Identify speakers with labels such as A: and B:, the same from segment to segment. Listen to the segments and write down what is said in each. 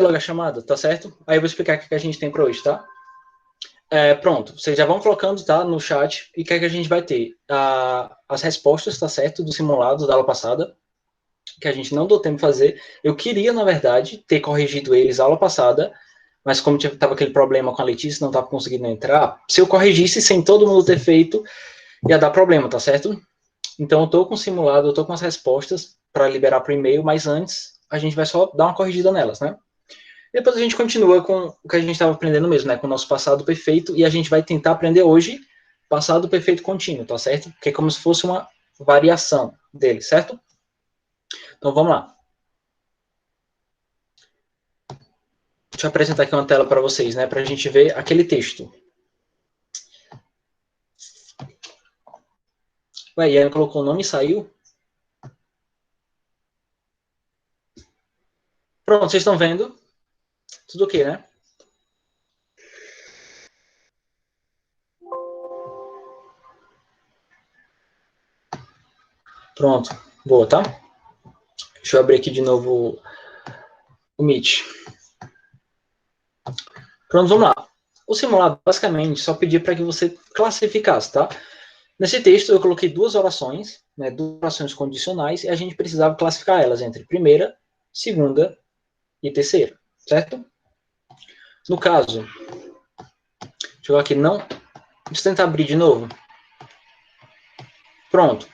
A: logo a chamada, tá certo? Aí eu vou explicar o que a gente tem para hoje, tá? Pronto, vocês já vão colocando, tá, no chat, e o que a gente vai ter? As respostas, tá certo, do simulado da aula passada, que a gente não deu tempo de fazer. Eu queria, na verdade, ter corrigido eles na aula passada, mas como tava aquele problema com a Letícia, não tava conseguindo entrar, se eu corrigisse sem todo mundo ter feito, ia dar problema, tá certo? Então eu tô com o simulado, eu tô com as respostas para liberar por e-mail, mas antes a gente vai só dar uma corrigida nelas, né? Depois a gente continua com o que a gente estava aprendendo mesmo, né? Com o nosso passado perfeito, e a gente vai tentar aprender hoje passado perfeito contínuo, tá certo? Que é como se fosse uma variação dele, certo? Então vamos lá. Deixa eu apresentar aqui uma tela para vocês, né? Para a gente ver aquele texto. Ué, Ian colocou o nome e saiu? Pronto, vocês estão vendo? Tudo ok, né? Pronto, boa, tá? Deixa eu abrir aqui de novo o Meet. Pronto, vamos lá. O simulado, basicamente, só pedia para que você classificasse, tá? Nesse texto, eu coloquei duas orações, né, duas orações condicionais, e a gente precisava classificar elas entre primeira, segunda e terceira, certo? No caso, deixa eu aqui, não... Deixa eu tentar abrir de novo. Pronto.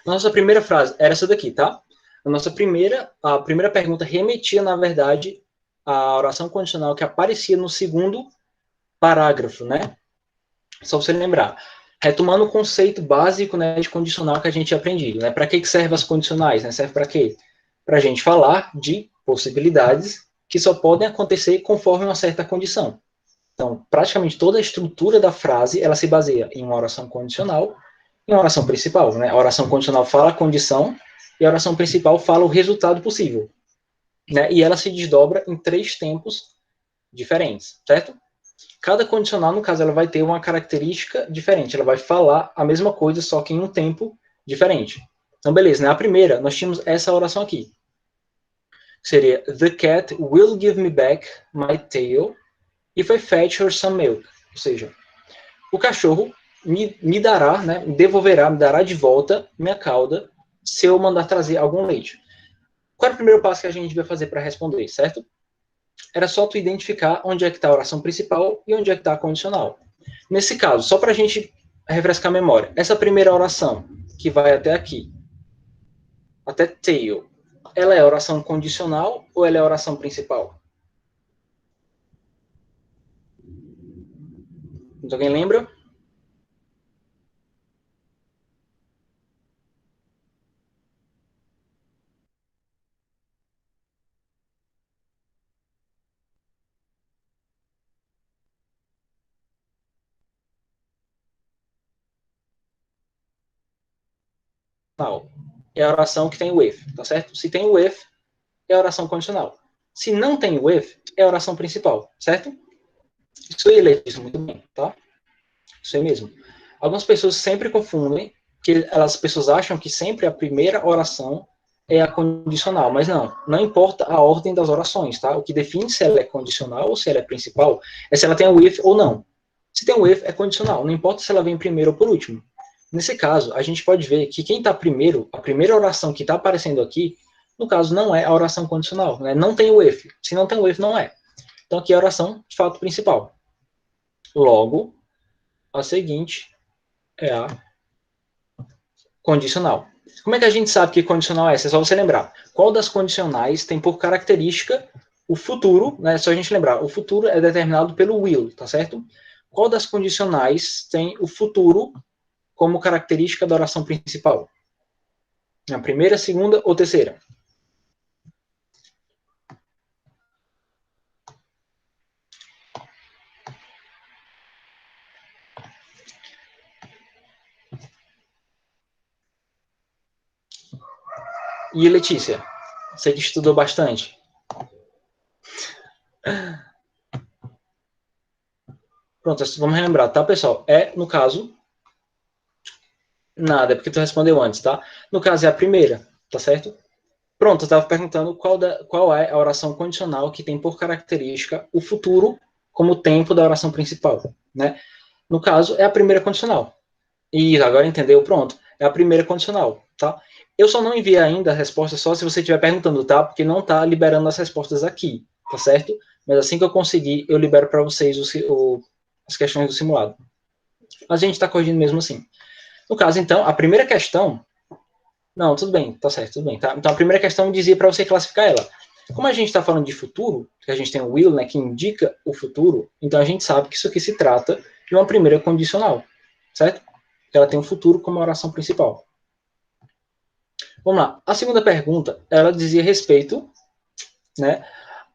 A: Nossa primeira frase era essa daqui, tá? A primeira pergunta remetia, na verdade, à oração condicional que aparecia no segundo parágrafo, né? Só você lembrar. Retomando o conceito básico, né, de condicional que a gente aprendido, né? Para que servem as condicionais, né? Serve para quê? Para a gente falar de possibilidades que só podem acontecer conforme uma certa condição. Então, praticamente toda a estrutura da frase, ela se baseia em uma oração condicional e uma oração principal, né? A oração condicional fala a condição e a oração principal fala o resultado possível, né? E ela se desdobra em três tempos diferentes, certo? Cada condicional, no caso, ela vai ter uma característica diferente. Ela vai falar a mesma coisa, só que em um tempo diferente. Então, beleza, né? A primeira, nós tínhamos essa oração aqui. Seria, the cat will give me back my tail if I fetch her some milk. Ou seja, o cachorro me dará, né, me dará de volta minha cauda se eu mandar trazer algum leite. Qual é o primeiro passo que a gente vai fazer para responder, certo? Era só tu identificar onde é que está a oração principal e onde é que está a condicional. Nesse caso, só para a gente refrescar a memória, essa primeira oração, que vai até aqui, até tail, ela é oração condicional ou ela é oração principal? Alguém lembra? Não. É a oração que tem o if, tá certo? Se tem o if, é a oração condicional. Se não tem o if, é a oração principal, certo? Isso aí, Letícia, muito bem, tá? Isso aí mesmo. Algumas pessoas sempre confundem, que as pessoas acham que sempre a primeira oração é a condicional, mas não. Não importa a ordem das orações, tá? O que define se ela é condicional ou se ela é principal é se ela tem o if ou não. Se tem o if, é condicional. Não importa se ela vem primeiro ou por último. Nesse caso, a gente pode ver que quem está primeiro, a primeira oração que está aparecendo aqui, no caso, não é a oração condicional, né? Não tem o if. Se não tem o if, não é. Então, aqui é a oração de fato principal. Logo, a seguinte é a condicional. Como é que a gente sabe que condicional é essa? É só você lembrar. Qual das condicionais tem por característica o futuro, né? Só a gente lembrar, o futuro é determinado pelo will, tá certo? Qual das condicionais tem o futuro como característica da oração principal? A primeira, segunda ou terceira? E Letícia? Você que estudou bastante. Pronto, vamos relembrar, tá, pessoal? No caso, nada, é porque tu respondeu antes, tá? No caso, é a primeira, tá certo? Pronto, eu estava perguntando qual é a oração condicional que tem por característica o futuro como tempo da oração principal, né? No caso, é a primeira condicional. E agora entendeu? Pronto. É a primeira condicional, tá? Eu só não enviei ainda a resposta só se você estiver perguntando, tá? Porque não tá liberando as respostas aqui, tá certo? Mas assim que eu conseguir, eu libero para vocês as questões do simulado. Mas a gente está corrigindo mesmo assim. No caso, então, a primeira questão... Não, tudo bem, tá certo, tudo bem, tá? Então, a primeira questão dizia para você classificar ela. Como a gente está falando de futuro, que a gente tem o will, né, que indica o futuro, então a gente sabe que isso aqui se trata de uma primeira condicional, certo? Ela tem o futuro como oração principal. Vamos lá. A segunda pergunta, ela dizia respeito, né,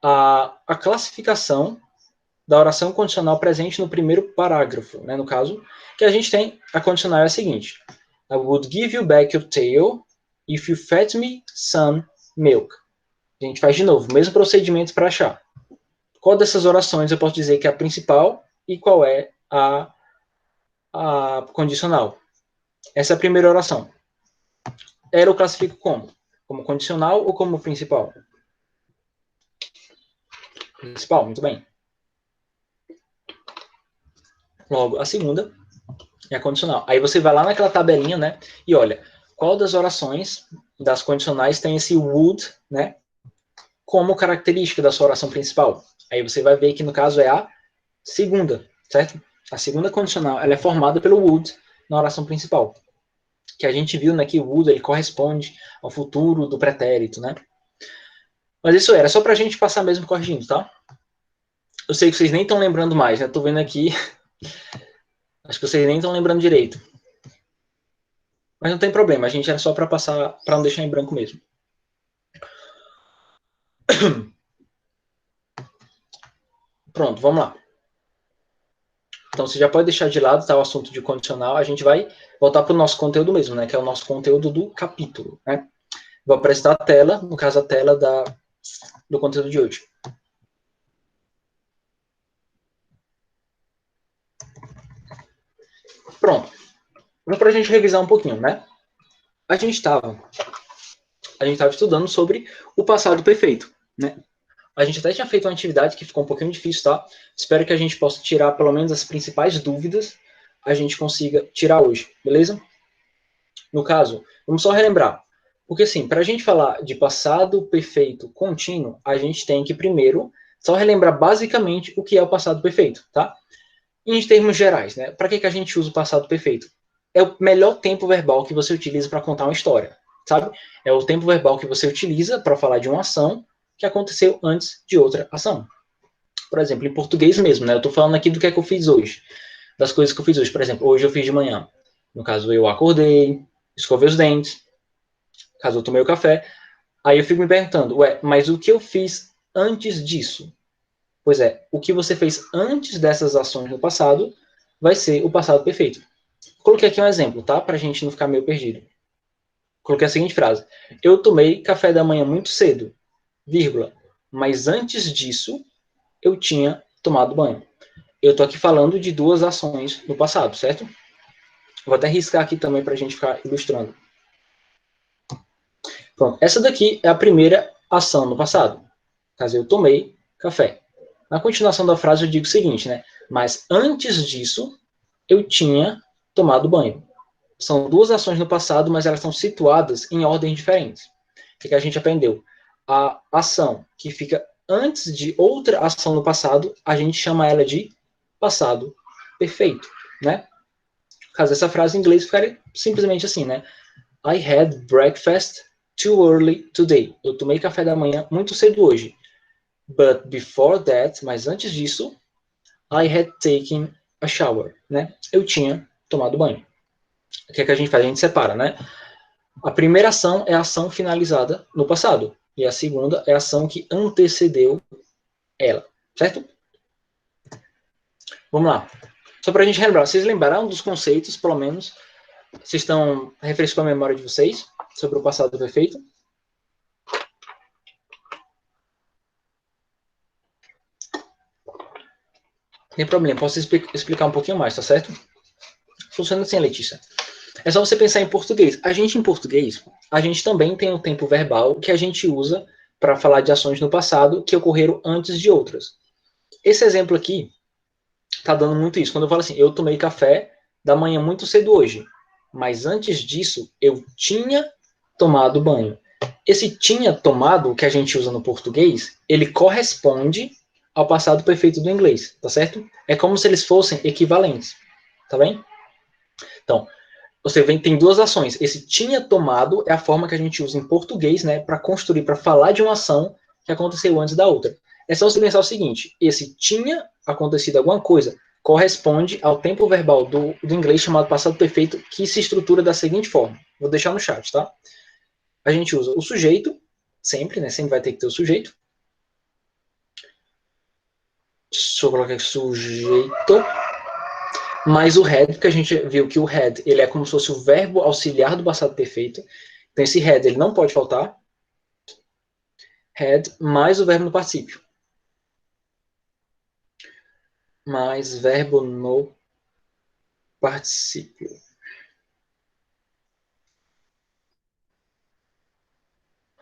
A: à classificação da oração condicional presente no primeiro parágrafo, né, no caso, que a gente tem, a condicional é a seguinte: I would give you back your tail if you fed me some milk. A gente faz de novo, o mesmo procedimento para achar. Qual dessas orações eu posso dizer que é a principal e qual é a condicional? Essa é a primeira oração. Ela eu classifico como? Como condicional ou como principal? Principal, muito bem. Logo, a segunda é a condicional. Aí você vai lá naquela tabelinha, né? E olha, qual das orações das condicionais tem esse would, né? Como característica da sua oração principal. Aí você vai ver que no caso é a segunda, certo? A segunda condicional, ela é formada pelo would na oração principal. Que a gente viu, né, que o would ele corresponde ao futuro do pretérito, né? Mas isso era só pra gente passar mesmo corrigindo, tá? Eu sei que vocês nem estão lembrando mais, né? Tô vendo aqui. Acho que vocês nem estão lembrando direito. Mas não tem problema, a gente era só para passar, para não deixar em branco mesmo. Pronto, vamos lá. Então você já pode deixar de lado, tá, o assunto de condicional. A gente vai voltar para o nosso conteúdo mesmo, né? Que é o nosso conteúdo do capítulo, né? Vou apresentar a tela, no caso a tela do conteúdo de hoje. Pronto. Então, para a gente revisar um pouquinho, né? A gente estava estudando sobre o passado perfeito, né? A gente até tinha feito uma atividade que ficou um pouquinho difícil, tá? Espero que a gente possa tirar pelo menos as principais dúvidas, a gente consiga tirar hoje, beleza? No caso, vamos só relembrar. Porque assim, para a gente falar de passado perfeito contínuo, a gente tem que primeiro só relembrar basicamente o que é o passado perfeito, tá? Em termos gerais, né? Para que a gente usa o passado perfeito? É o melhor tempo verbal que você utiliza para contar uma história, sabe? É o tempo verbal que você utiliza para falar de uma ação que aconteceu antes de outra ação. Por exemplo, em português mesmo, né? Eu estou falando aqui do que é que eu fiz hoje, das coisas que eu fiz hoje. Por exemplo, hoje eu fiz de manhã. No caso, eu acordei, escovei os dentes, no caso, eu tomei o café. Aí eu fico me perguntando, ué, mas o que eu fiz antes disso? Pois é, o que você fez antes dessas ações no passado vai ser o passado perfeito. Coloquei aqui um exemplo, tá? Para a gente não ficar meio perdido. Coloquei a seguinte frase: eu tomei café da manhã muito cedo, vírgula, mas antes disso eu tinha tomado banho. Eu tô aqui falando de duas ações no passado, certo? Vou até riscar aqui também para a gente ficar ilustrando. Pronto, essa daqui é a primeira ação no passado. Caso eu tomei café. Na continuação da frase eu digo o seguinte, né? Mas antes disso eu tinha tomado banho. São duas ações no passado, mas elas estão situadas em ordens diferentes. O que a gente aprendeu? A ação que fica antes de outra ação no passado, a gente chama ela de passado perfeito, né? Caso essa frase em inglês ficaria simplesmente assim, né? I had breakfast too early today. Eu tomei café da manhã muito cedo hoje. But before that, mas antes disso, I had taken a shower, né? Eu tinha tomado banho. O que é que a gente faz? A gente separa, né? A primeira ação é a ação finalizada no passado. E a segunda é a ação que antecedeu ela. Certo? Vamos lá. Só para a gente lembrar. Vocês lembraram dos conceitos, pelo menos? Vocês estão refrescando a memória de vocês sobre o passado perfeito? Não tem problema. Posso explicar um pouquinho mais, tá certo? Funciona assim, Letícia. É só você pensar em português. A gente, em português, a gente também tem o tempo verbal que a gente usa para falar de ações no passado que ocorreram antes de outras. Esse exemplo aqui tá dando muito isso. Quando eu falo assim, eu tomei café da manhã muito cedo hoje, mas antes disso eu tinha tomado banho. Esse tinha tomado, que a gente usa no português, ele corresponde ao passado perfeito do inglês, tá certo? É como se eles fossem equivalentes, tá bem? Então, você vê, tem duas ações. Esse tinha tomado é a forma que a gente usa em português, né, para construir, para falar de uma ação que aconteceu antes da outra. É só você pensar o seguinte: esse tinha acontecido alguma coisa corresponde ao tempo verbal do inglês chamado passado perfeito, que se estrutura da seguinte forma. Vou deixar no chat, tá? A gente usa o sujeito, sempre, né? Sempre vai ter que ter o sujeito. Deixa eu colocar aqui sujeito. Mais o had, porque a gente viu que o had, ele é como se fosse o verbo auxiliar do passado perfeito. Então, esse had, ele não pode faltar. Had mais o verbo no particípio. Mais verbo no particípio.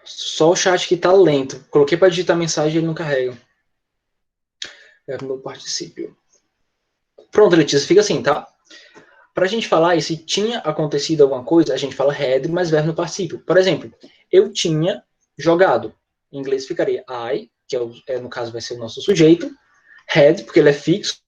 A: Só o chat que tá lento. Coloquei para digitar mensagem e ele não carrega. Verbo no particípio. Pronto, Letícia, fica assim, tá? Para a gente falar, e se tinha acontecido alguma coisa, a gente fala had mais verbo no particípio. Por exemplo, eu tinha jogado. Em inglês ficaria I, que no caso vai ser o nosso sujeito. Had, porque ele é fixo.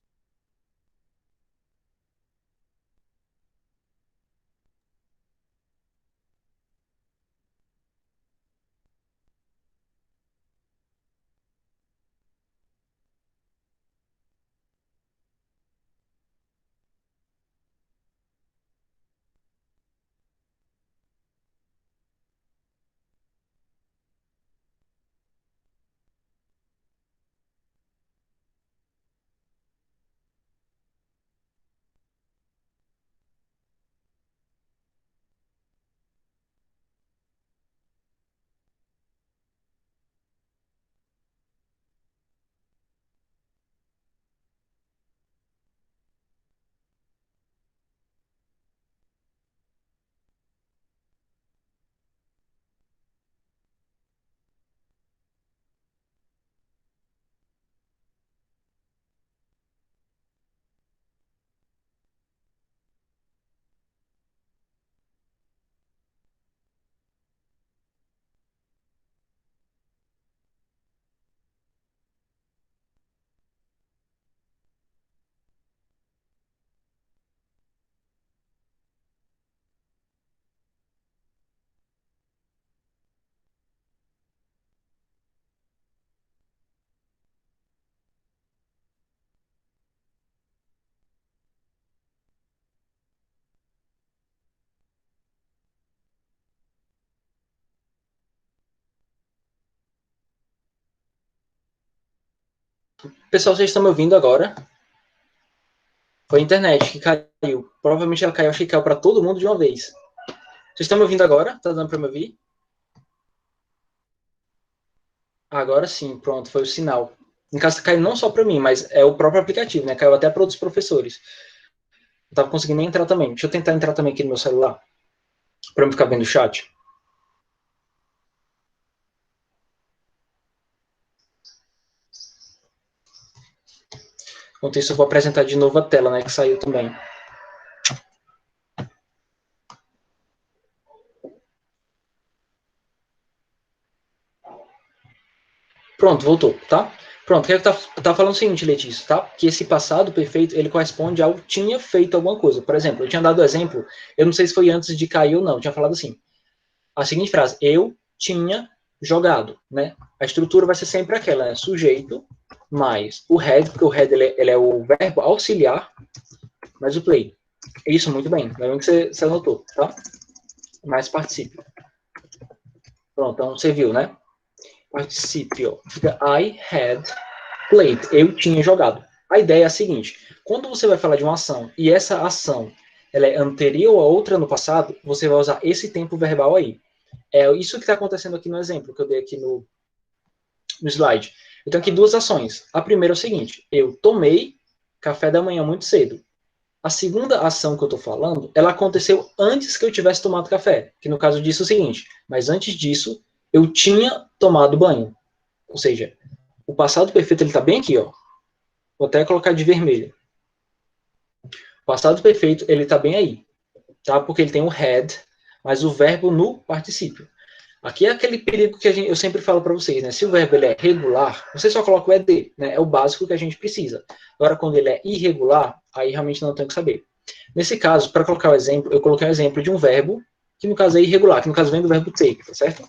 A: Pessoal, vocês estão me ouvindo agora? Foi a internet que caiu. Provavelmente ela caiu, acho que caiu para todo mundo de uma vez. Vocês estão me ouvindo agora? Tá dando para me ouvir? Agora sim, pronto, foi o sinal. Em caso caiu não só para mim, mas é o próprio aplicativo, né? Caiu até para outros professores. Não tava conseguindo nem entrar também. Deixa eu tentar entrar também aqui no meu celular, para não ficar vendo o chat. Enquanto isso, eu vou apresentar de novo a tela, né? Que saiu também. Pronto, voltou, tá? Pronto, quero tá falando o seguinte, Letícia, tá? Que esse passado perfeito, ele corresponde ao tinha feito alguma coisa. Por exemplo, eu tinha dado o exemplo, eu não sei se foi antes de cair ou não, eu tinha falado assim, a seguinte frase, eu tinha jogado, né? A estrutura vai ser sempre aquela, né? Sujeito mais o had, porque o had ele é o verbo auxiliar, mais o play. Isso, muito bem. Lembra que você anotou, tá? Mais particípio. Pronto, então você viu, né? Particípio. Fica I had played. Eu tinha jogado. A ideia é a seguinte: quando você vai falar de uma ação e essa ação ela é anterior a outra no passado, você vai usar esse tempo verbal aí. É isso que está acontecendo aqui no exemplo que eu dei aqui no slide. Eu tenho aqui duas ações. A primeira é o seguinte: eu tomei café da manhã muito cedo. a segunda ação que eu estou falando, ela aconteceu antes que eu tivesse tomado café. Que no caso disso é o seguinte, mas antes disso, eu tinha tomado banho. Ou seja, o passado perfeito ele está bem aqui, ó. Vou até colocar de vermelho. O passado perfeito ele está bem aí, tá? Porque ele tem o had, mas o verbo no particípio. Aqui é aquele perigo que eu sempre falo para vocês, né? Se o verbo ele é regular, você só coloca o ed, né? É o básico que a gente precisa. Agora, quando ele é irregular, aí realmente não tem que saber. Nesse caso, para colocar o exemplo, eu coloquei um exemplo de um verbo, que no caso é irregular, que no caso vem do verbo take, tá certo?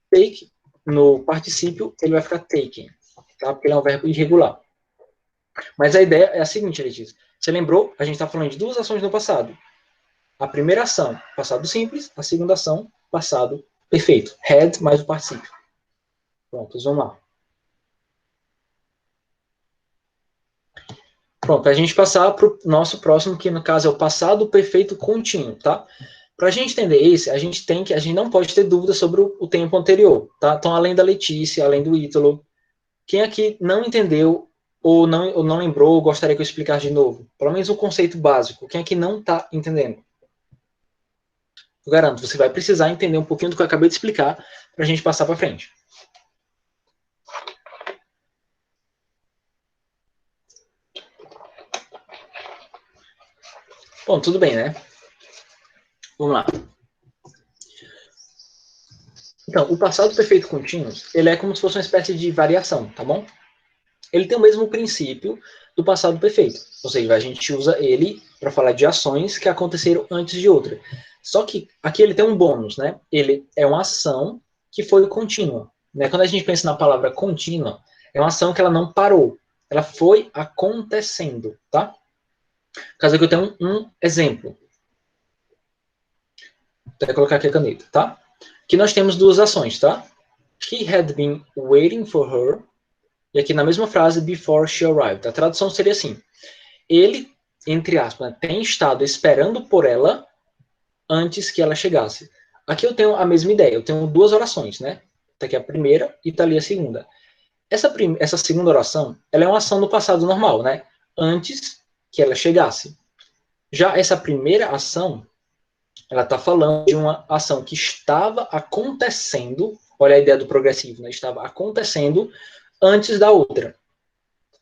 A: Take, no particípio, ele vai ficar taken, tá? Porque ele é um verbo irregular. Mas a ideia é a seguinte, Letícia. Você lembrou? A gente está falando de duas ações no passado. A primeira ação, passado simples. A segunda ação, passado perfeito. Had mais o particípio. Pronto, vamos lá. Pronto, para a gente passar para o nosso próximo, que no caso é o passado perfeito contínuo, tá? Para a gente entender esse, a gente não pode ter dúvida sobre o tempo anterior, tá? Então, além da Letícia, além do Ítalo, quem aqui não entendeu ou não lembrou, ou gostaria que eu explicasse de novo? Pelo menos um conceito básico. Quem aqui não está entendendo? Eu garanto, você vai precisar entender um pouquinho do que eu acabei de explicar para a gente passar para frente. Bom, tudo bem, né? Vamos lá. Então, o passado perfeito contínuo, ele é como se fosse uma espécie de variação, tá bom? Ele tem o mesmo princípio do passado perfeito. Ou seja, a gente usa ele para falar de ações que aconteceram antes de outra. Só que aqui ele tem um bônus, né? Ele é uma ação que foi contínua. Né? Quando a gente pensa na palavra contínua, é uma ação que ela não parou. Ela foi acontecendo, tá? No caso aqui eu tenho um exemplo. Vou colocar aqui a caneta, tá? Aqui nós temos duas ações, tá? He had been waiting for her. E aqui na mesma frase, before she arrived. A tradução seria assim. Ele, entre aspas, né, tem estado esperando por ela antes que ela chegasse. Aqui eu tenho a mesma ideia. Eu tenho duas orações, né? Tá aqui a primeira e tá ali a segunda. Essa segunda oração, ela é uma ação no passado normal, né? Antes que ela chegasse. Já essa primeira ação, ela está falando de uma ação que estava acontecendo, olha a ideia do progressivo, né? Estava acontecendo antes da outra.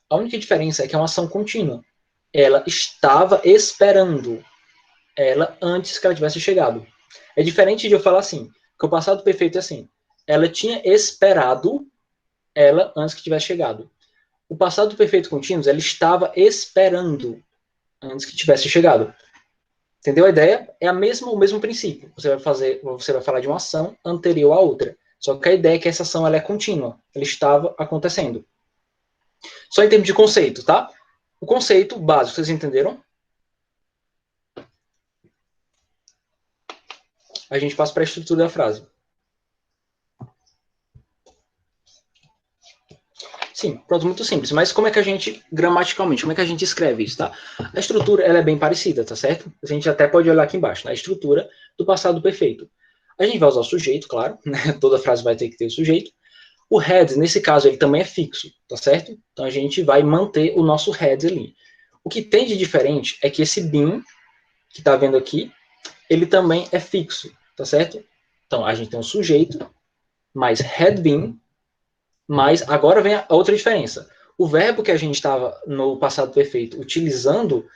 A: A única diferença é que é uma ação contínua. Ela estava esperando ela antes que ela tivesse chegado. É diferente de eu falar assim, que o passado perfeito é assim. Ela tinha esperado ela antes que tivesse chegado. O passado perfeito contínuo, ela estava esperando antes que tivesse chegado. Entendeu a ideia? É o mesmo princípio. Você vai falar de uma ação anterior à outra. Só que a ideia é que essa ação ela é contínua. Ela estava acontecendo. Só em termos de conceito, tá? O conceito básico, vocês entenderam? A gente passa para a estrutura da frase. Sim, pronto, muito simples. Mas como é que a gente, gramaticalmente, como é que a gente escreve isso, tá? A estrutura, ela é bem parecida, tá certo? A gente até pode olhar aqui embaixo, na estrutura do passado perfeito. A gente vai usar o sujeito, claro, né? Toda frase vai ter que ter o sujeito. O head, nesse caso, ele também é fixo, tá certo? Então a gente vai manter o nosso head ali. O que tem de diferente é que esse been, que tá vendo aqui, ele também é fixo, tá certo? Então a gente tem um sujeito, mais had been, mas agora vem a outra diferença. O verbo que a gente estava no passado perfeito utilizando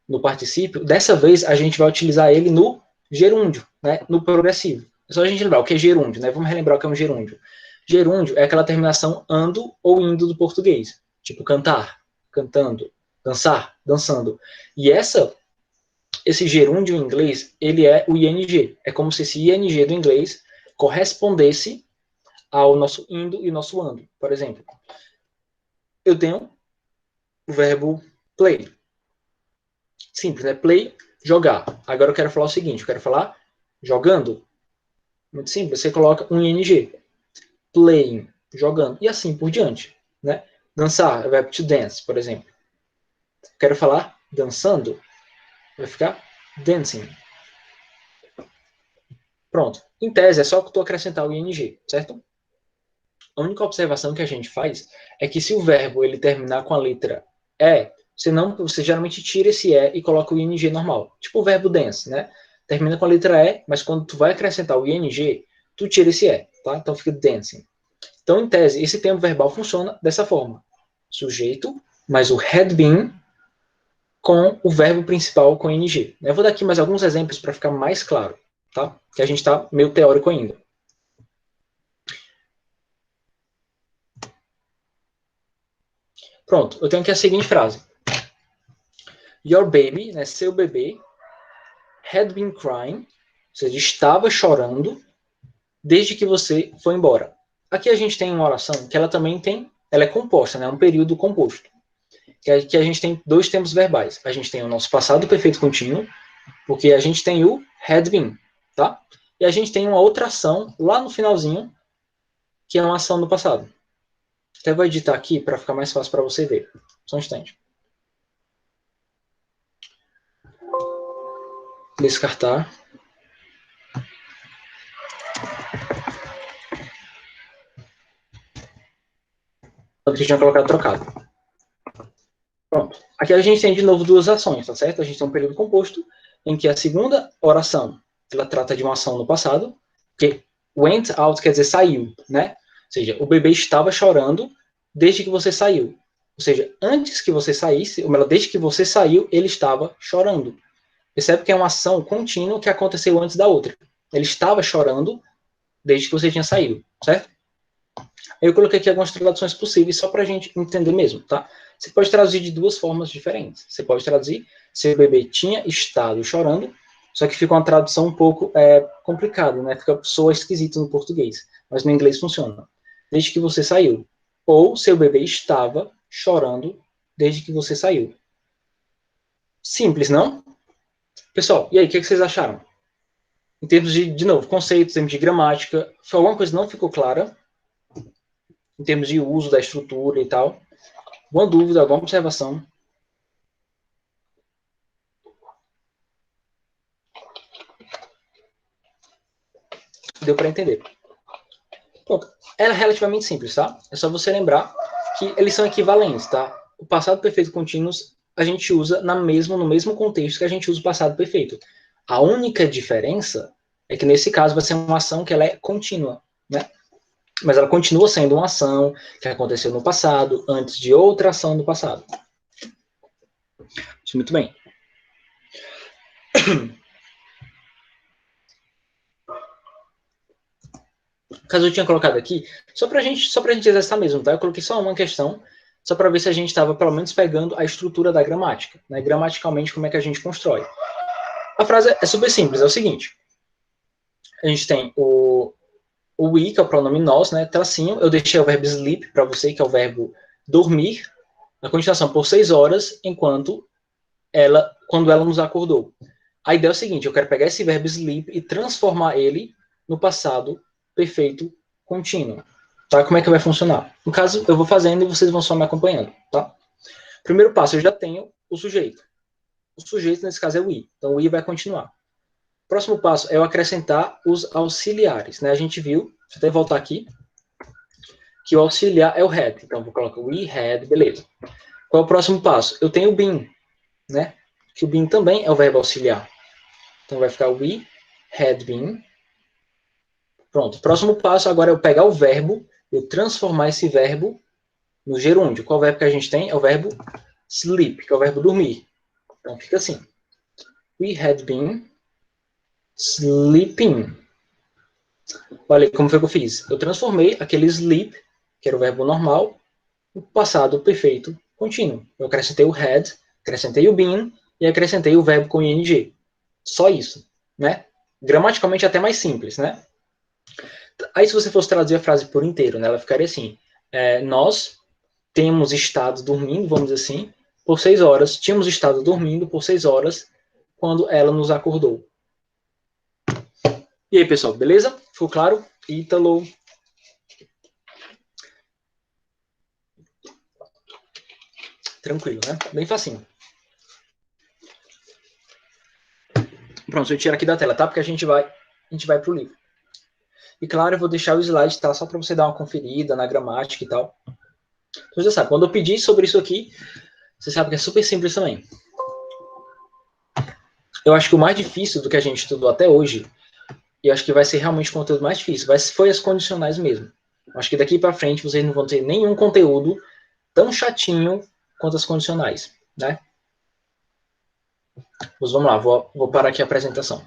A: no particípio, dessa vez a gente vai utilizar ele no gerúndio, né? No progressivo. É só a gente lembrar o que é gerúndio, né? Vamos relembrar o que é um gerúndio. Gerúndio é aquela terminação ando ou indo do português. Tipo cantar, cantando, dançar, dançando. E esse gerúndio em inglês, ele é o ing. É como se esse ing do inglês correspondesse ao nosso indo e nosso ando. Por exemplo, eu tenho o verbo play. Simples, né? Play, jogar. Agora eu quero falar o seguinte, eu quero falar jogando. Muito simples, você coloca um ing. Playing, jogando. E assim por diante, né? Dançar, é o verbo to dance, por exemplo. Quero falar dançando, vai ficar dancing. Pronto. Em tese, é só que tu acrescentar o ing, certo? A única observação que a gente faz é que se o verbo ele terminar com a letra E, você geralmente tira esse E e coloca o ING normal. Tipo o verbo dance, né? Termina com a letra E, mas quando tu vai acrescentar o ING, tu tira esse E, tá? Então fica dancing. Então, em tese, esse tempo verbal funciona dessa forma. Sujeito, mais o had been, com o verbo principal com ING. Eu vou dar aqui mais alguns exemplos para ficar mais claro, tá? Que a gente está meio teórico ainda. Pronto, eu tenho aqui a seguinte frase. Your baby, né, seu bebê, had been crying, ou seja, estava chorando desde que você foi embora. Aqui a gente tem uma oração que ela também tem, ela é composta, né, um período composto. Que a gente tem dois tempos verbais. A gente tem o nosso passado perfeito contínuo, porque a gente tem o had been, tá? E a gente tem uma outra ação lá no finalzinho, que é uma ação no passado. Até vou editar aqui para ficar mais fácil para você ver. Só um instante. Descartar. Eu tinha colocado trocado. Pronto. Aqui a gente tem de novo duas ações, tá certo? A gente tem um período composto, em que a segunda oração, ela trata de uma ação no passado, que went out quer dizer saiu, né? Ou seja, o bebê estava chorando desde que você saiu. Ou seja, antes que você saísse, ou melhor, desde que você saiu, ele estava chorando. Percebe que é uma ação contínua que aconteceu antes da outra. Ele estava chorando desde que você tinha saído, certo? Eu coloquei aqui algumas traduções possíveis só para a gente entender mesmo, tá? Você pode traduzir de duas formas diferentes. Você pode traduzir seu bebê tinha estado chorando, só que fica uma tradução um pouco complicada, né? Soa esquisito no português, mas no inglês funciona. Desde que você saiu. Ou seu bebê estava chorando desde que você saiu. Simples, não? Pessoal, e aí, o que vocês acharam? Em termos de novo, conceitos, em termos de gramática, foi alguma coisa que não ficou clara? Em termos de uso da estrutura e tal? Alguma dúvida, alguma observação? Deu para entender. Pronto. Era relativamente simples, tá? É só você lembrar que eles são equivalentes, tá? O passado perfeito contínuo a gente usa no mesmo contexto que a gente usa o passado perfeito. A única diferença é que nesse caso vai ser uma ação que ela é contínua, né? Mas ela continua sendo uma ação que aconteceu no passado, antes de outra ação do passado. Muito bem. Caso eu tinha colocado aqui, só pra gente exercitar mesmo, tá? Eu coloquei só uma questão, só para ver se a gente estava pelo menos pegando a estrutura da gramática, né? Gramaticalmente, como é que a gente constrói. A frase é super simples, é o seguinte. A gente tem o we, que é o pronome nós, né? Tracinho, eu deixei o verbo sleep para você, que é o verbo dormir, na continuação por 6 horas, quando ela nos acordou. A ideia é o seguinte, eu quero pegar esse verbo sleep e transformar ele no passado perfeito contínuo. Tá? Como é que vai funcionar? No caso, eu vou fazendo e vocês vão só me acompanhando. Tá? Primeiro passo, eu já tenho o sujeito. O sujeito, nesse caso, é o we. Então, o we vai continuar. Próximo passo é eu acrescentar os auxiliares. Né? A gente viu, deixa eu até voltar aqui, que o auxiliar é o had. Então, eu vou colocar we had, beleza. Qual é o próximo passo? Eu tenho o been, né? Que o been também é o verbo auxiliar. Então, vai ficar we had been. Pronto. Próximo passo agora é eu pegar o verbo, eu transformar esse verbo no gerúndio. Qual verbo que a gente tem? É o verbo sleep, que é o verbo dormir. Então, fica assim. We had been sleeping. Olha como foi que eu fiz. Eu transformei aquele sleep, que era o verbo normal, no passado perfeito contínuo. Eu acrescentei o had, acrescentei o been e acrescentei o verbo com ing. Só isso, né? Gramaticalmente até mais simples, né? Aí se você fosse traduzir a frase por inteiro, né, ela ficaria assim, nós temos estado dormindo, vamos dizer assim, por 6 horas, tínhamos estado dormindo por 6 horas quando ela nos acordou. E aí, pessoal, beleza? Ficou claro? Ítalo. Tranquilo, né? Bem facinho. Pronto, eu tiro aqui da tela, tá? Porque a gente vai pro livro. E claro, eu vou deixar o slide, tá? Só para você dar uma conferida na gramática e tal. Então, já sabe, quando eu pedir sobre isso aqui, você sabe que é super simples também. Eu acho que o mais difícil do que a gente estudou até hoje, e acho que vai ser realmente o conteúdo mais difícil, foi as condicionais mesmo. Acho que daqui para frente vocês não vão ter nenhum conteúdo tão chatinho quanto as condicionais, né? Mas vamos lá, vou parar aqui a apresentação.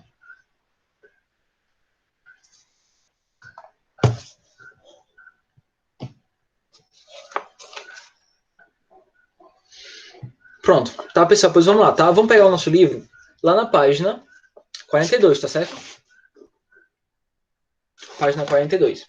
A: Pronto, tá, pessoal? Pois vamos lá, tá? Vamos pegar o nosso livro lá na página 42, tá certo? Página 42.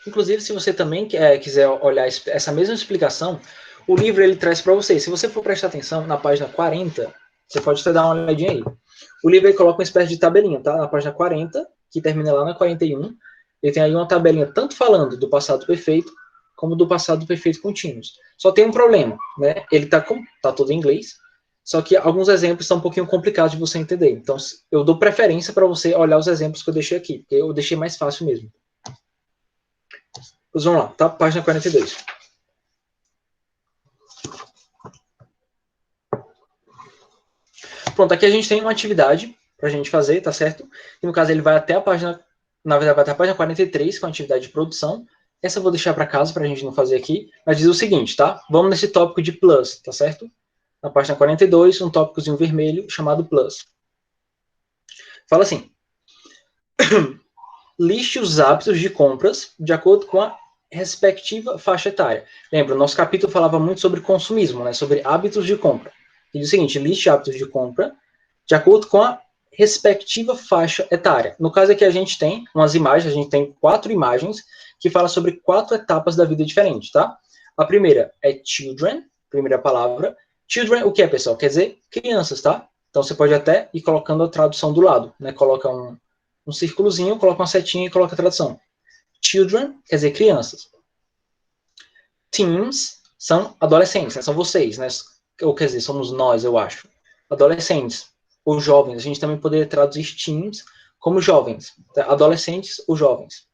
A: Inclusive, se você também quiser olhar essa mesma explicação, o livro ele traz para você. Se você for prestar atenção na página 40, você pode até dar uma olhadinha aí. O livro ele coloca uma espécie de tabelinha, tá? Na página 40, que termina lá na 41, ele tem aí uma tabelinha tanto falando do passado perfeito, como do passado perfeito contínuo. Só tem um problema, né? Ele tá todo em inglês, só que alguns exemplos são um pouquinho complicados de você entender. Então, eu dou preferência para você olhar os exemplos que eu deixei aqui, porque eu deixei mais fácil mesmo. Pois vamos lá, tá? Página 42. Pronto, aqui a gente tem uma atividade para a gente fazer, tá certo? E no caso ele vai até a página, na verdade vai até a página 43, com a atividade de produção. Essa eu vou deixar para casa para a gente não fazer aqui, mas diz o seguinte, tá? Vamos nesse tópico de plus, tá certo? Na página 42, um tópicozinho vermelho chamado plus. Fala assim: liste os hábitos de compras de acordo com a respectiva faixa etária. Lembra, o nosso capítulo falava muito sobre consumismo, né? Sobre hábitos de compra. Ele diz o seguinte: liste hábitos de compra de acordo com a respectiva faixa etária. No caso aqui a gente tem umas imagens, a gente tem 4 imagens que falam sobre 4 etapas da vida diferentes, tá? A primeira é children, primeira palavra. Children, o que é, pessoal? Quer dizer crianças, tá? Então você pode até ir colocando a tradução do lado, né? Coloca um círculozinho, coloca uma setinha e coloca a tradução. Children quer dizer crianças. Teens são adolescentes, né? São vocês, né? Ou quer dizer, somos nós, eu acho. Adolescentes ou jovens. A gente também poderia traduzir teens como jovens. Tá? Adolescentes ou jovens.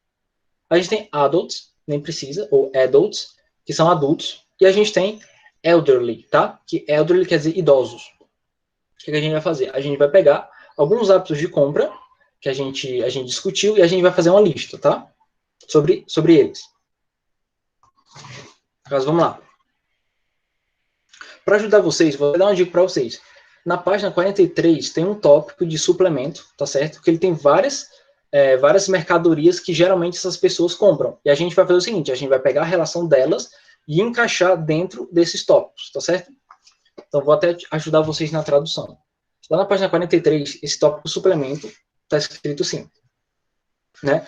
A: A gente tem adults, nem precisa, ou adults, que são adultos. E a gente tem elderly, tá? Que elderly quer dizer idosos. O que a gente vai fazer? A gente vai pegar alguns hábitos de compra que a gente discutiu e a gente vai fazer uma lista, tá? Sobre eles. Mas vamos lá. Para ajudar vocês, vou dar uma dica para vocês. Na página 43 tem um tópico de suplemento, tá certo? Que ele tem várias mercadorias que geralmente essas pessoas compram. E a gente vai fazer o seguinte, a gente vai pegar a relação delas e encaixar dentro desses tópicos, tá certo? Então vou até ajudar vocês na tradução. Lá na página 43, esse tópico suplemento está escrito assim, né?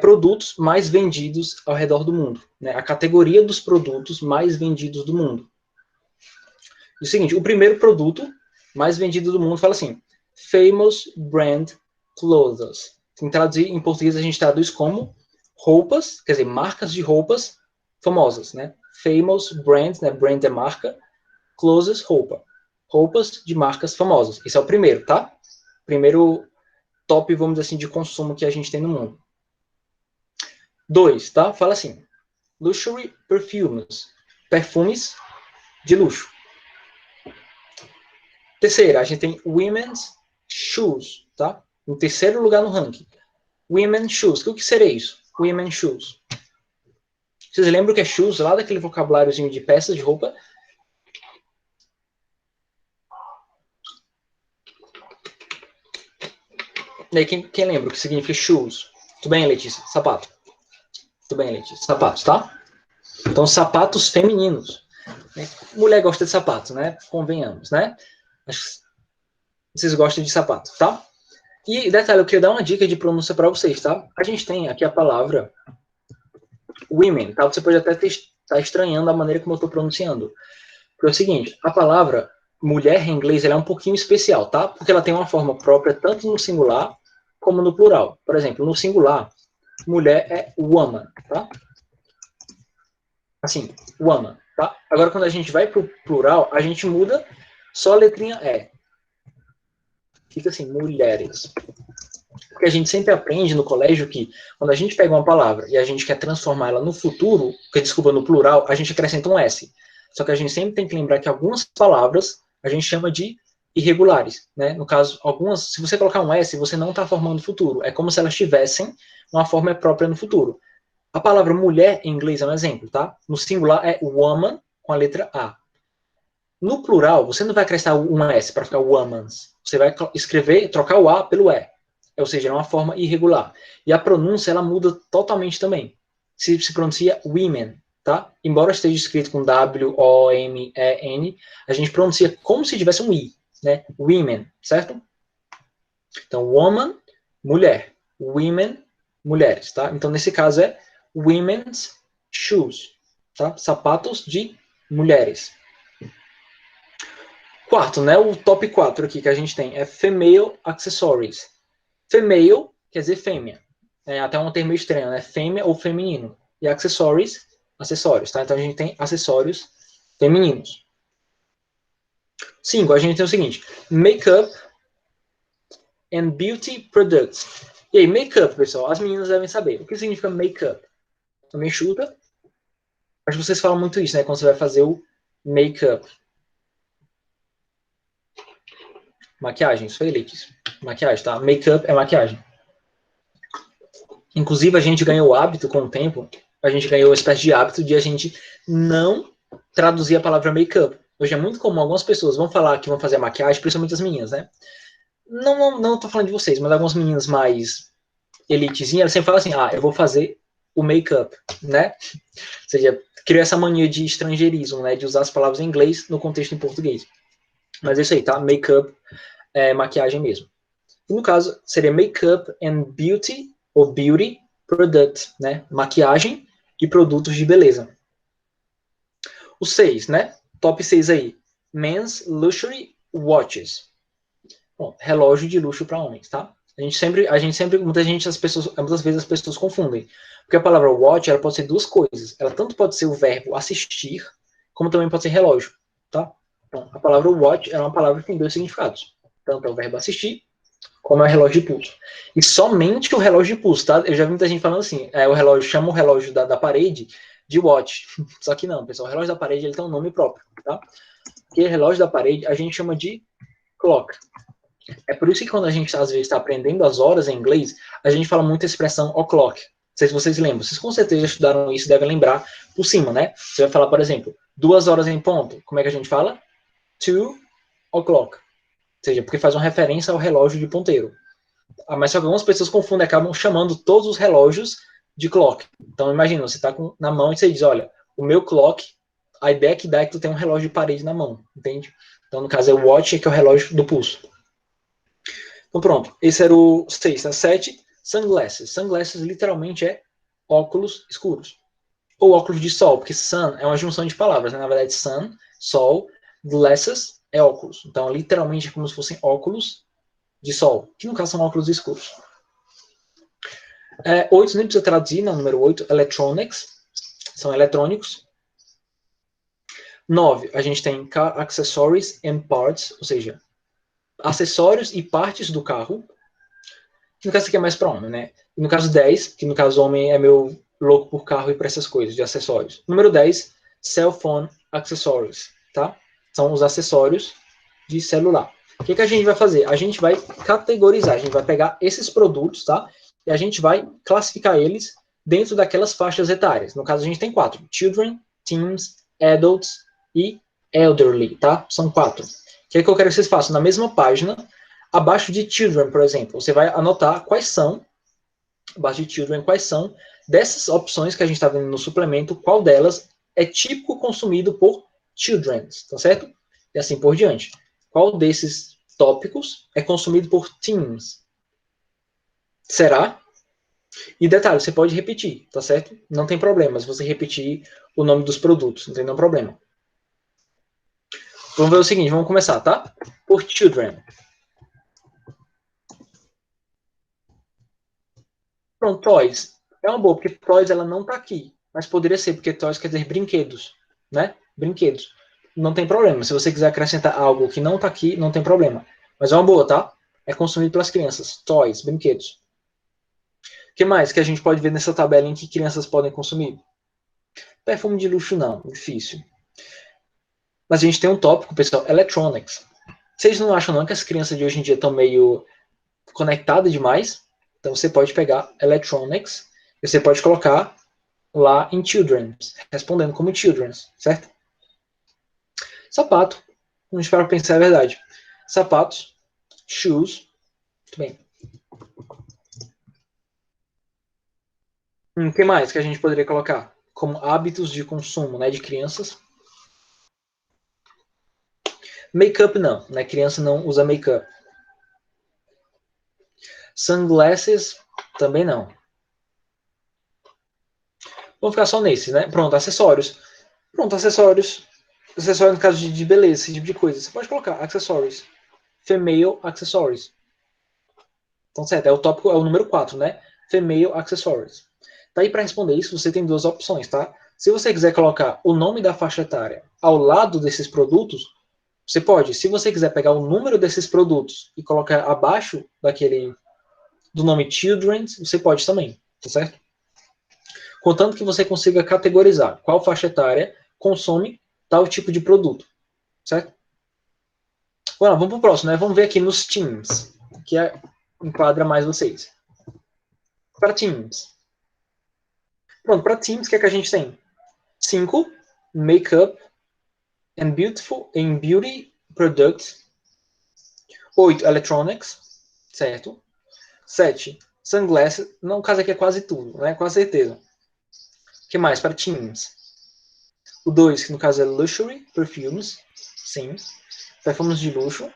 A: Produtos mais vendidos ao redor do mundo, né? A categoria dos produtos mais vendidos do mundo. É o seguinte, o primeiro produto mais vendido do mundo fala assim, famous brand clothes. Em traduzir em português a gente traduz como roupas, quer dizer, marcas de roupas famosas, né? Famous brand, né? Brand é marca, clothes, roupa. Roupas de marcas famosas. Esse é o primeiro, tá? Primeiro top, vamos dizer assim, de consumo que a gente tem no mundo. 2, tá? Fala assim, luxury perfumes. Perfumes de luxo. Terceira, a gente tem women's shoes, tá? Em terceiro lugar no ranking. Women's shoes. O que seria isso? Women's shoes. Vocês lembram que é shoes lá daquele vocabuláriozinho de peças de roupa? E aí, quem lembra o que significa shoes? Tudo bem, Letícia? Sapato. Tudo bem, Letícia? Sapatos, tá? Então, sapatos femininos. Mulher gosta de sapato, né? Convenhamos, né? Vocês gostam de sapato, tá? E, detalhe, eu queria dar uma dica de pronúncia para vocês, tá? A gente tem aqui a palavra women, tá? Você pode até estar estranhando a maneira como eu estou pronunciando. Porque é o seguinte, a palavra mulher em inglês ela é um pouquinho especial, tá? Porque ela tem uma forma própria tanto no singular como no plural. Por exemplo, no singular, mulher é woman, tá? Assim, woman, tá? Agora, quando a gente vai para o plural, a gente muda só a letrinha E. Fica assim, mulheres. Porque a gente sempre aprende no colégio que quando a gente pega uma palavra e a gente quer transformar ela no futuro, desculpa, no plural, a gente acrescenta um S. Só que a gente sempre tem que lembrar que algumas palavras a gente chama de irregulares, né? No caso, algumas, se você colocar um S, você não está formando futuro. É como se elas tivessem uma forma própria no futuro. A palavra mulher em inglês é um exemplo, tá? No singular é woman com a letra A. No plural, você não vai acrescentar um S para ficar womans. Você vai escrever, trocar o A pelo E. Ou seja, é uma forma irregular. E a pronúncia, ela muda totalmente também. Se pronuncia women, tá? Embora esteja escrito com W-O-M-E-N, a gente pronuncia como se tivesse um I, né? Women, certo? Então, woman, mulher. Women, mulheres, tá? Então, nesse caso é women's shoes, tá? Sapatos de mulheres. Quarto, né? O top 4 aqui que a gente tem é female accessories. Female quer dizer fêmea. É até um termo estranho, né? Fêmea ou feminino. E accessories, acessórios, tá? Então a gente tem acessórios femininos. 5, a gente tem o seguinte: makeup and beauty products. E aí, makeup, pessoal, as meninas devem saber. O que significa makeup? Também chuta. Acho que vocês falam muito isso, né? Quando você vai fazer o makeup. Maquiagem, isso aí, Letícia. Maquiagem, tá? Makeup é maquiagem. Inclusive, a gente ganhou o hábito com o tempo, a gente ganhou uma espécie de hábito de a gente não traduzir a palavra make-up. Hoje é muito comum, algumas pessoas vão falar que vão fazer maquiagem, principalmente as meninas, né? Não tô falando de vocês, mas algumas meninas mais elitezinhas, elas sempre falam assim, eu vou fazer o make-up, né? Ou seja, criou essa mania de estrangeirismo, né? De usar as palavras em inglês no contexto em português. Mas é isso aí, tá? Make-up é maquiagem mesmo. E no caso, seria make-up and beauty, ou beauty product, né? Maquiagem e produtos de beleza. O 6, né? Top 6 aí. Men's luxury watches. Bom, relógio de luxo para homens, tá? Muitas vezes as pessoas confundem. Porque a palavra watch, ela pode ser duas coisas. Ela tanto pode ser o verbo assistir, como também pode ser relógio, tá? Então, a palavra watch é uma palavra que tem dois significados. Tanto é o verbo assistir, como é o relógio de pulso. E somente o relógio de pulso, tá? Eu já vi muita gente falando assim, o relógio, chama o relógio da parede de watch. Só que não, pessoal, o relógio da parede ele tem um nome próprio, tá? Porque relógio da parede a gente chama de clock. É por isso que quando a gente às vezes está aprendendo as horas em inglês, a gente fala muito a expressão o'clock. Não sei se vocês lembram. Vocês com certeza estudaram isso, devem lembrar por cima, né? Você vai falar, por exemplo, 2 horas em ponto. Como é que a gente fala? 2 o'clock. Ou seja, porque faz uma referência ao relógio de ponteiro. Mas só que algumas pessoas confundem, acabam chamando todos os relógios de clock. Então, imagina, você está na mão e você diz, olha, o meu clock, a ideia que dá é que tu tem um relógio de parede na mão, entende? Então, no caso, é o watch, que é o relógio do pulso. Então, pronto. Esse era o 6. A 7, sunglasses. Sunglasses, literalmente, é óculos escuros. Ou óculos de sol, porque sun é uma junção de palavras, né? Na verdade, sun, sol, glasses é óculos. Então, literalmente, é como se fossem óculos de sol, que no caso são óculos escuros. 8, nem precisa traduzir, não, número 8, electronics, são eletrônicos. 9, a gente tem car accessories and parts, ou seja, acessórios e partes do carro. No caso aqui é mais para homem, né? E no caso 10, que no caso homem é meu louco por carro e para essas coisas, de acessórios. Número 10, cell phone accessories, tá? São os acessórios de celular. O que a gente vai fazer? A gente vai categorizar, a gente vai pegar esses produtos, tá? E a gente vai classificar eles dentro daquelas faixas etárias. No caso, a gente tem 4. Children, teens, adults e elderly, tá? São 4. O que eu quero que vocês façam? Na mesma página, abaixo de children, por exemplo, você vai anotar quais são, abaixo de children, quais são dessas opções que a gente está vendo no suplemento, qual delas é típico consumido por children, tá certo? E assim por diante. Qual desses tópicos é consumido por teens? Será? E detalhe, você pode repetir, tá certo? Não tem problema se você repetir o nome dos produtos, não tem nenhum problema. Vamos ver o seguinte, vamos começar, tá? Por children. Pronto, toys. É uma boa, porque toys ela não tá aqui. Mas poderia ser, porque toys quer dizer brinquedos, né? Brinquedos. Não tem problema. Se você quiser acrescentar algo que não tá aqui, não tem problema. Mas é uma boa, tá? é consumido pelas crianças. Toys, brinquedos. O que mais que a gente pode ver nessa tabela em que crianças podem consumir? Perfume de luxo não, difícil. Mas a gente tem um tópico, pessoal, electronics. Vocês não acham não que as crianças de hoje em dia estão meio conectadas demais? Então você pode pegar electronics e você pode colocar lá em children's, respondendo como children's, certo? Sapato, não espero pensar a verdade. Sapatos, shoes, muito bem. O que mais que a gente poderia colocar? Como hábitos de consumo, né, de crianças. Make-up não, né? Criança não usa make-up. Sunglasses também não. Vamos ficar só nesses, né? Pronto, acessórios. Pronto, acessórios. Acessórios no caso de beleza, esse tipo de coisa. Você pode colocar acessórios. Female accessories. Então, certo, é o tópico, é o número 4, né? Female accessories. Daí, para responder isso, você tem duas opções, tá? Se você quiser colocar o nome da faixa etária ao lado desses produtos, você pode. Se você quiser pegar o número desses produtos e colocar abaixo daquele do nome Children's, você pode também, tá certo? Contanto que você consiga categorizar qual faixa etária consome tal tipo de produto, certo? Bom, vamos para o próximo, né? Vamos ver aqui nos teams, que enquadra mais vocês. Para teams. Pronto, para teams, o que é que a gente tem? 5, makeup and beauty products. 8, electronics, certo? 7, sunglasses. No caso aqui é quase tudo, né? Com certeza. O que mais para teams? O 2, que no caso é luxury, perfumes. Sim. Perfumes de luxo.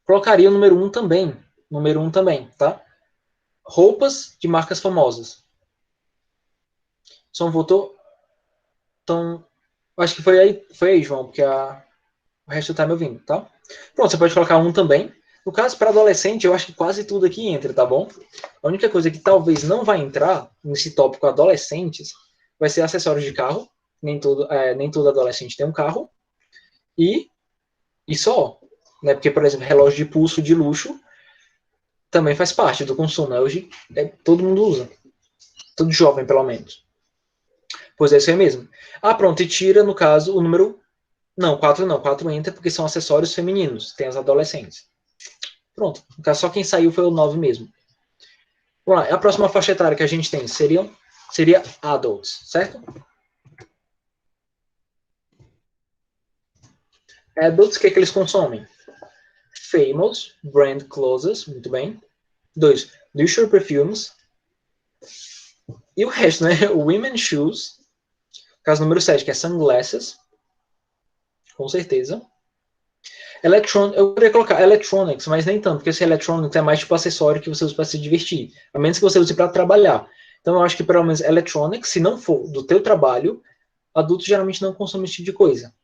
A: Colocaria o número 1 também. Número 1 também, tá? Roupas de marcas famosas. Só votou. Então, acho que foi aí, João, porque o resto tá me ouvindo, tá? Pronto, você pode colocar um também. No caso, para adolescente, eu acho que quase tudo aqui entra, tá bom? A única coisa que talvez não vai entrar nesse tópico adolescentes vai ser acessórios de carro. Nem todo adolescente tem um carro. E, e só. Né? Porque, por exemplo, relógio de pulso de luxo também faz parte do consumo. Né? Hoje todo mundo usa. Todo jovem, pelo menos. Pois é, isso aí mesmo. Ah, pronto, e tira, no caso, o número. Não, 4 não. 4 entra porque são acessórios femininos. Tem as adolescentes. Pronto. No caso, só quem saiu foi o 9 mesmo. Vamos lá. A próxima faixa etária que a gente tem seria adults, certo? Adults, o que, é que eles consomem? Famous, brand clothes, muito bem. 2, luxury perfumes. E o resto, né? Women shoes. Caso número 7, que é sunglasses. Com certeza. Eu poderia colocar electronics, mas nem tanto, porque esse electronics é mais tipo acessório que você usa para se divertir. A menos que você use para trabalhar. Então eu acho que pelo menos electronics, se não for do teu trabalho, adultos geralmente não consomem esse tipo de coisa.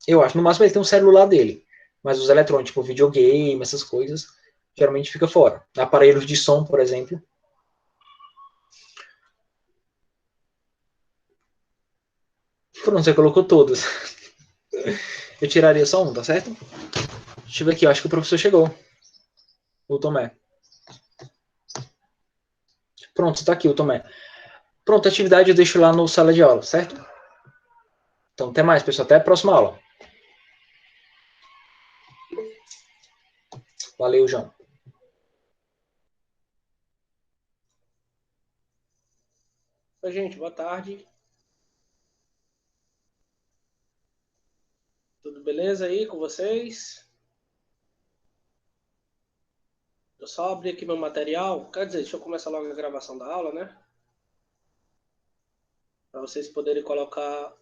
A: Eu acho. No máximo ele tem um celular dele. Mas os eletrônicos, tipo videogame, essas coisas, geralmente fica fora. Aparelhos de som, por exemplo. Pronto, você colocou todos. Eu tiraria só um, tá certo? Deixa eu ver aqui, eu acho que o professor chegou. O Tomé. Pronto, tá aqui o Tomé. Pronto, a atividade eu deixo lá no sala de aula, certo? Então, até mais, pessoal. Até a próxima aula. Valeu, João.
B: Oi, gente, boa tarde. Tudo beleza aí com vocês? Eu só abri aqui meu material. Quer dizer, deixa eu começar logo a gravação da aula, né? Para vocês poderem colocar